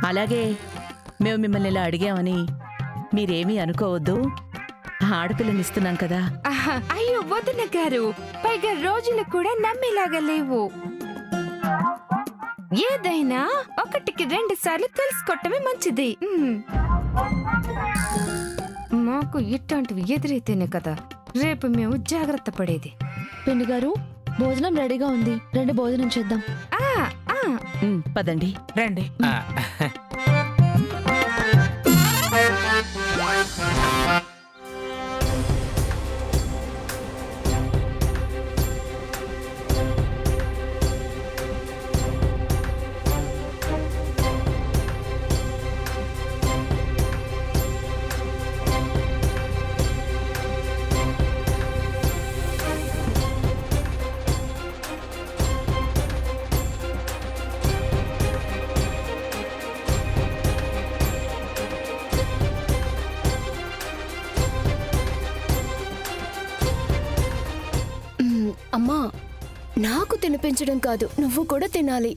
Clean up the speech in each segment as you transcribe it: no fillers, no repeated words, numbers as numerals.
అలాగే మేము మిమ్మల్ని ఇలా అడిగామని మీరేమీ అనుకోవద్దు. ఆడపిల్లనిస్తున్నాం కదా. అయ్యో వదిన గారు, పైగా రోజులు కూడా నమ్మేలాగా లేవు. ఏదైనా 1కి 2 సార్లు తెలుసుకోవటమే మంచిది. మాకు ఇట్లాంటివి ఎదురైతేనే కదా రేపు మేము జాగ్రత్త పడేది. పిన్ని గారు, భోజనం రెడీగా ఉంది, రండి భోజనం చేద్దాం. పదండి. రండి. అమ్మా, నాకు తినిపించడం కాదు, నువ్వు కూడా తినాలి.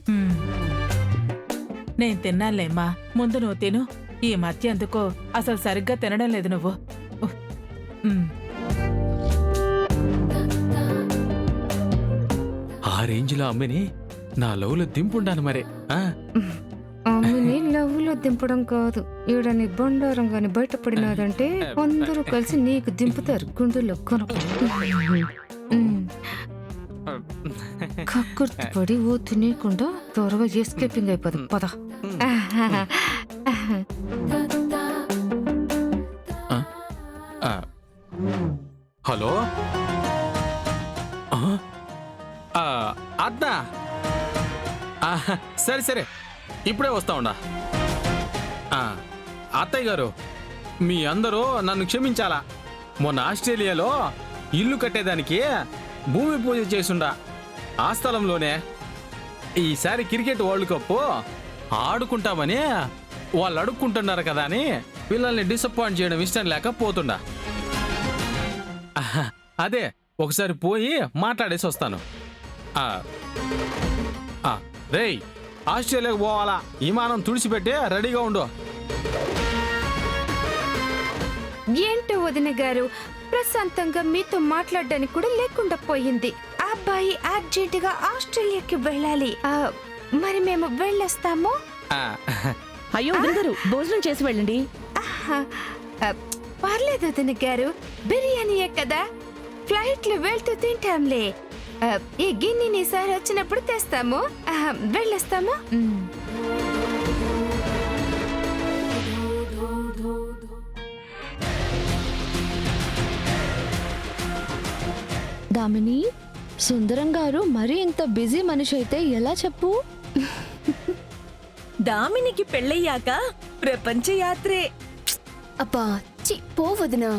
నేను తిన్నాలేమ్మా, ముందు నువ్వు తిను. ఈ మధ్య ఎందుకో అసలు సరిగ్గా తినడం లేదు నువ్వు. ఆ రేంజ్లో అమ్మని నా లవ్లో దింపుండాను మరి. ఆమెని లవ్లో దింపడం కాదు, ఈడని బండారం గాని బయటపడినాదంటే అందరూ కలిసి నీకు దింపుతారు గుండెల్లో కొనకు. కక్కుర్తిపడి ఓ తినేయకుండా త్వరగా ఎస్కేపింగ్ అయిపోతుంది. పద. హలో అద్దా, సరే సరే ఇప్పుడే వస్తా ఉండా. అత్తయ్య గారు, మీ అందరూ నన్ను క్షమించాలా. మొన్న ఆస్ట్రేలియాలో ఇల్లు కట్టేదానికి భూమి పూజ చేసుండా. ఆ స్థలంలోనే ఈసారి క్రికెట్ వరల్డ్ కప్ ఆడుకుంటామని వాళ్ళు అడుక్కుంటున్నారు కదా అని పిల్లల్ని డిసప్పాయింట్ చేయడం ఇష్టం లేక పోతుండా. అదే ఒకసారి పోయి మాట్లాడేసి వస్తాను. రేయ్, ఆస్ట్రేలియాకు పోవాలా, విమానం తుడిచిపెట్టి రెడీగా ఉండు. ఏంటో వదిన గారు, ప్రశాంతంగా మీతో మాట్లాడడానికి కూడా లేకుండా పోయింది. ఆ అబ్బాయి అర్జెంట్ గా ఆస్ట్రేలియాకి వెళ్ళాలి. మరి మేము వెళ్ళొస్తాము. అయ్యో వదినగారు, భోజనం చేసి వెళ్ళండి. పర్లేదు వదిన గారు, బిర్యానీయే కదా, ఫ్లైట్ లో వెళ్తూ తింటాంలే. ఈ గిన్నెని సార్ వచ్చినప్పుడు తెస్తాము. వెళ్ళొస్తాము. దామిని, సుందరం గారు మరీ ఇంత బిజీ మనిషి అయితే ఎలా చెప్పు? దామినికి పెళ్ళయ్యాక ప్రపంచ యాత్రే. అబ్బా, పో వదినా.